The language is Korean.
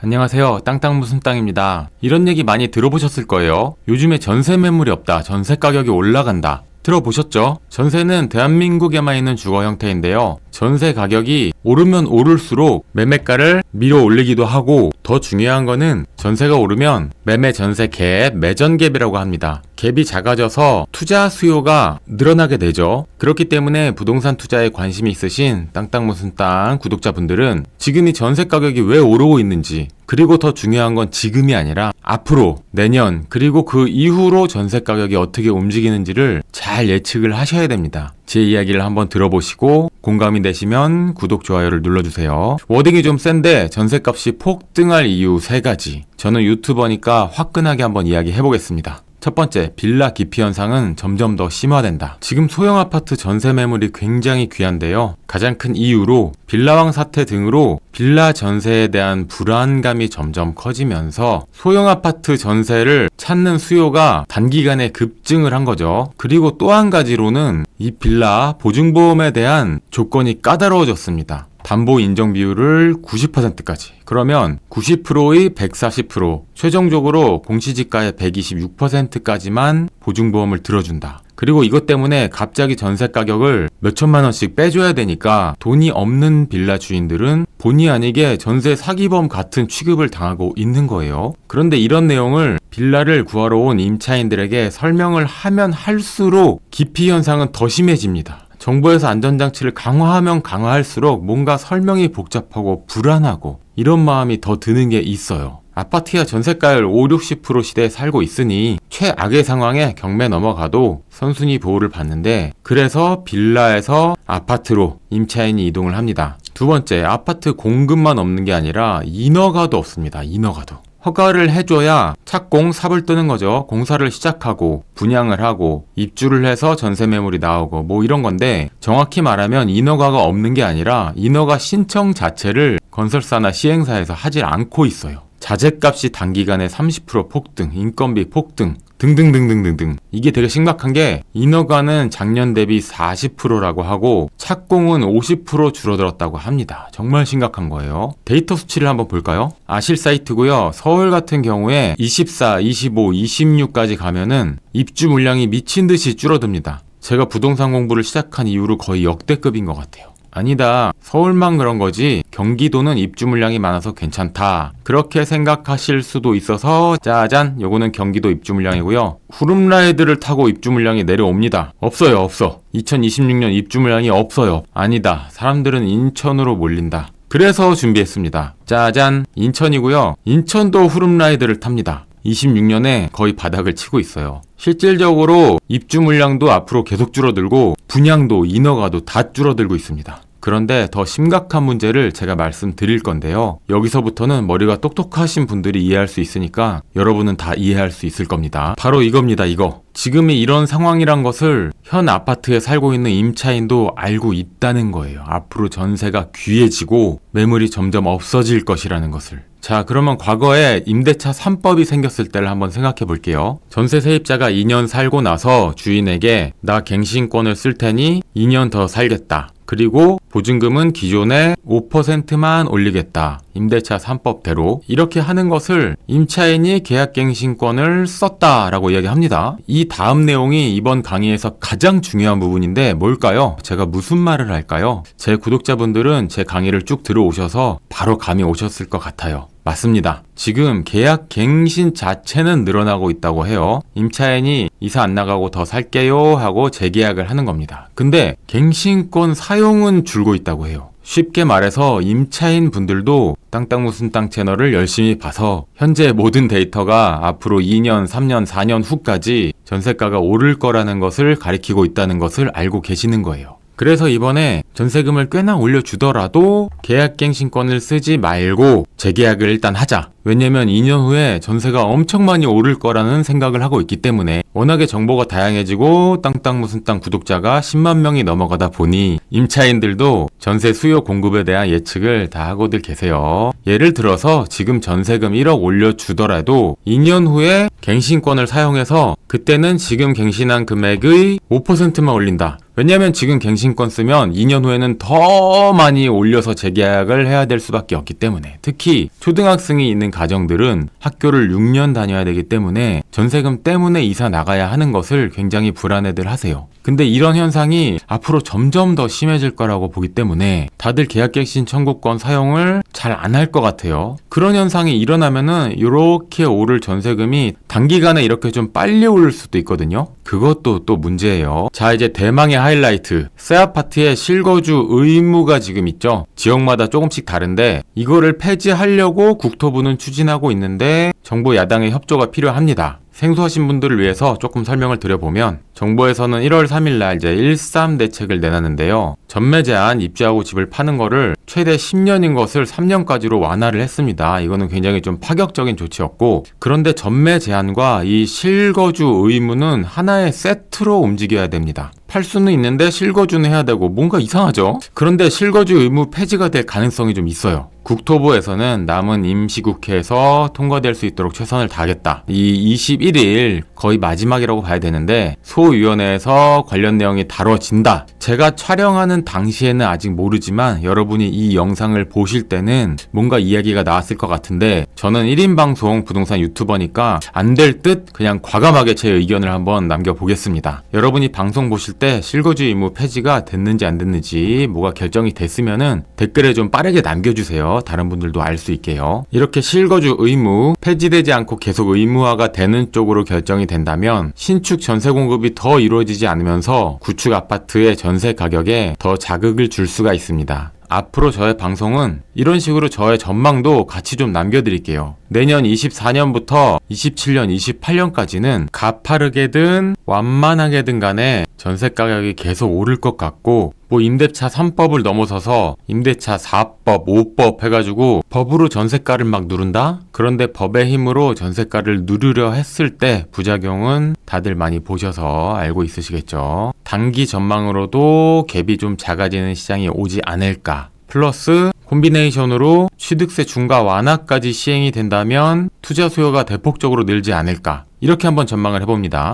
안녕하세요. 땅땅 무슨 땅입니다. 이런 얘기 많이 들어보셨을 거예요. 요즘에 전세 매물이 없다. 전세 가격이 올라간다. 들어보셨죠? 전세는 대한민국에만 있는 주거 형태인데요. 전세 가격이 오르면 오를수록 매매가를 밀어 올리기도 하고, 더 중요한 거는 전세가 오르면 매매 전세 갭, 매전 갭이라고 합니다. 갭이 작아져서 투자 수요가 늘어나게 되죠. 그렇기 때문에 부동산 투자에 관심이 있으신 땅땅 무슨 땅 구독자분들은 지금 이 전세 가격이 왜 오르고 있는지, 그리고 더 중요한 건 지금이 아니라 앞으로 내년 그리고 그 이후로 전세 가격이 어떻게 움직이는지를 잘 예측을 하셔야 됩니다. 제 이야기를 한번 들어보시고 공감이 되시면 구독, 좋아요를 눌러주세요. 워딩이 좀 센데 전세값이 폭등할 이유 3가지. 저는 유튜버니까 화끈하게 한번 이야기해보겠습니다. 첫 번째, 빌라 기피 현상은 점점 더 심화된다. 지금 소형 아파트 전세 매물이 굉장히 귀한데요. 가장 큰 이유로 빌라왕 사태 등으로 빌라 전세에 대한 불안감이 점점 커지면서 소형 아파트 전세를 찾는 수요가 단기간에 급증을 한 거죠. 그리고 또 한 가지로는 이 빌라 보증보험에 대한 조건이 까다로워졌습니다. 담보 인정 비율을 90%까지. 그러면 90%의 140%, 최종적으로 공시지가의 126%까지만 보증보험을 들어준다. 그리고 이것 때문에 갑자기 전세 가격을 몇천만 원씩 빼줘야 되니까 돈이 없는 빌라 주인들은 본의 아니게 전세 사기범 같은 취급을 당하고 있는 거예요. 그런데 이런 내용을 빌라를 구하러 온 임차인들에게 설명을 하면 할수록 기피 현상은 더 심해집니다. 정부에서 안전장치를 강화하면 강화할수록 뭔가 설명이 복잡하고 불안하고 이런 마음이 더 드는 게 있어요. 아파트야 전세가율 50-60% 시대에 살고 있으니 최악의 상황에 경매 넘어가도 선순위 보호를 받는데, 그래서 빌라에서 아파트로 임차인이 이동을 합니다. 두 번째, 아파트 공급만 없는 게 아니라 인허가도 없습니다. 인허가도. 허가를 해줘야 착공, 삽을 뜨는 거죠. 공사를 시작하고 분양을 하고 입주를 해서 전세 매물이 나오고 뭐 이런 건데, 정확히 말하면 인허가가 없는 게 아니라 인허가 신청 자체를 건설사나 시행사에서 하질 않고 있어요. 자재값이 단기간에 30% 폭등, 인건비 폭등 등등등등등등. 이게 되게 심각한 게 인허가는 작년 대비 40%라고 하고 착공은 50% 줄어들었다고 합니다. 정말 심각한 거예요. 데이터 수치를 한번 볼까요? 아실 사이트고요. 서울 같은 경우에 24, 25, 26까지 가면은 입주 물량이 미친 듯이 줄어듭니다. 제가 부동산 공부를 시작한 이후로 거의 역대급인 것 같아요. 아니다, 서울만 그런 거지 경기도는 입주 물량이 많아서 괜찮다, 그렇게 생각하실 수도 있어서 짜잔, 요거는 경기도 입주 물량이고요. 후룸라이드를 타고 입주 물량이 내려옵니다. 없어요. 2026년 입주 물량이 없어요. 아니다, 사람들은 인천으로 몰린다. 그래서 준비했습니다. 짜잔, 인천이고요. 인천도 후룸라이드를 탑니다. 26년에 거의 바닥을 치고 있어요. 실질적으로 입주 물량도 앞으로 계속 줄어들고 분양도, 인허가도 다 줄어들고 있습니다. 그런데 더 심각한 문제를 제가 말씀드릴 건데요. 여기서부터는 머리가 똑똑하신 분들이 이해할 수 있으니까 여러분은 다 이해할 수 있을 겁니다. 바로 이겁니다. 이거. 지금이 이런 상황이란 것을 현 아파트에 살고 있는 임차인도 알고 있다는 거예요. 앞으로 전세가 귀해지고 매물이 점점 없어질 것이라는 것을. 자, 그러면 과거에 임대차 3법이 생겼을 때를 한번 생각해 볼게요. 전세 세입자가 2년 살고 나서 주인에게 나 갱신권을 쓸 테니 2년 더 살겠다. 그리고 보증금은 기존에 5%만 올리겠다. 임대차 3법대로. 이렇게 하는 것을 임차인이 계약갱신권을 썼다라고 이야기합니다. 이 다음 내용이 이번 강의에서 가장 중요한 부분인데 뭘까요? 제가 무슨 말을 할까요? 제 구독자분들은 제 강의를 쭉 들어오셔서 바로 감이 오셨을 것 같아요. 맞습니다. 지금 계약 갱신 자체는 늘어나고 있다고 해요. 임차인이 이사 안 나가고 더 살게요 하고 재계약을 하는 겁니다. 근데 갱신권 사용은 줄고 있다고 해요. 쉽게 말해서 임차인 분들도 땅땅 무슨 땅 채널을 열심히 봐서 현재 모든 데이터가 앞으로 2년, 3년, 4년 후까지 전세가가 오를 거라는 것을 가리키고 있다는 것을 알고 계시는 거예요. 그래서 이번에 전세금을 꽤나 올려주더라도 계약갱신권을 쓰지 말고 재계약을 일단 하자. 왜냐면 2년 후에 전세가 엄청 많이 오를 거라는 생각을 하고 있기 때문에 워낙에 정보가 다양해지고 땅땅 무슨 땅 구독자가 10만 명이 넘어가다 보니 임차인들도 전세 수요 공급에 대한 예측을 다 하고들 계세요. 예를 들어서 지금 전세금 1억 올려주더라도 2년 후에 갱신권을 사용해서 그때는 지금 갱신한 금액의 5%만 올린다. 왜냐면 지금 갱신권 쓰면 2년 후에는 더 많이 올려서 재계약을 해야 될 수밖에 없기 때문에, 특히 초등학생이 있는 가정들은 학교를 6년 다녀야 되기 때문에 전세금 때문에 이사 나가야 하는 것을 굉장히 불안해들 하세요. 근데 이런 현상이 앞으로 점점 더 심해질 거라고 보기 때문에 다들 계약갱신 청구권 사용을 잘 안 할 것 같아요. 그런 현상이 일어나면은 이렇게 오를 전세금이 단기간에 이렇게 좀 빨리 오를 수도 있거든요. 그것도 또 문제예요. 자, 이제 대망의 하이라이트. 새 아파트에 실거주 의무가 지금 있죠. 지역마다 조금씩 다른데 이거를 폐지하려고 국토부는 추진하고 있는데 정부 야당의 협조가 필요합니다. 생소하신 분들을 위해서 조금 설명을 드려보면, 정부에서는 1월 3일날 이제 13 대책을 내놨는데요. 전매 제한 입주하고 집을 파는 거를 최대 10년인 것을 3년까지로 완화를 했습니다. 이거는 굉장히 좀 파격적인 조치였고, 그런데 전매 제한과 이 실거주 의무는 하나의 세트로 움직여야 됩니다. 팔 수는 있는데 실거주는 해야 되고 뭔가 이상하죠? 그런데 실거주 의무 폐지가 될 가능성이 좀 있어요. 국토부에서는 남은 임시국회에서 통과될 수 있도록 최선을 다하겠다. 이 21일 거의 마지막이라고 봐야 되는데 소위원회에서 관련 내용이 다뤄진다. 제가 촬영하는 당시에는 아직 모르지만 여러분이 이 영상을 보실 때는 뭔가 이야기가 나왔을 것 같은데, 저는 1인 방송 부동산 유튜버니까 안 될 듯 그냥 과감하게 제 의견을 한번 남겨보겠습니다. 여러분이 방송 보실 때 실거주 의무 폐지가 됐는지 안 됐는지 뭐가 결정이 됐으면은 댓글에 좀 빠르게 남겨주세요. 다른 분들도 알 수 있게요. 이렇게 실거주 의무 폐지되지 않고 계속 의무화가 되는 쪽으로 결정이 된다면 신축 전세 공급이 더 이루어지지 않으면서 구축 아파트의 전세 가격에 더 자극을 줄 수가 있습니다. 앞으로 저의 방송은 이런 식으로 저의 전망도 같이 좀 남겨드릴게요. 내년 24년부터 27년, 28년까지는 가파르게든 완만하게든 간에 전세 가격이 계속 오를 것 같고, 뭐 임대차 3법을 넘어서서 임대차 4법, 5법 해가지고 법으로 전세가를 막 누른다? 그런데 법의 힘으로 전세가를 누르려 했을 때 부작용은 다들 많이 보셔서 알고 있으시겠죠. 단기 전망으로도 갭이 좀 작아지는 시장이 오지 않을까. 플러스 콤비네이션으로 취득세 중과 완화까지 시행이 된다면 투자 수요가 대폭적으로 늘지 않을까. 이렇게 한번 전망을 해봅니다.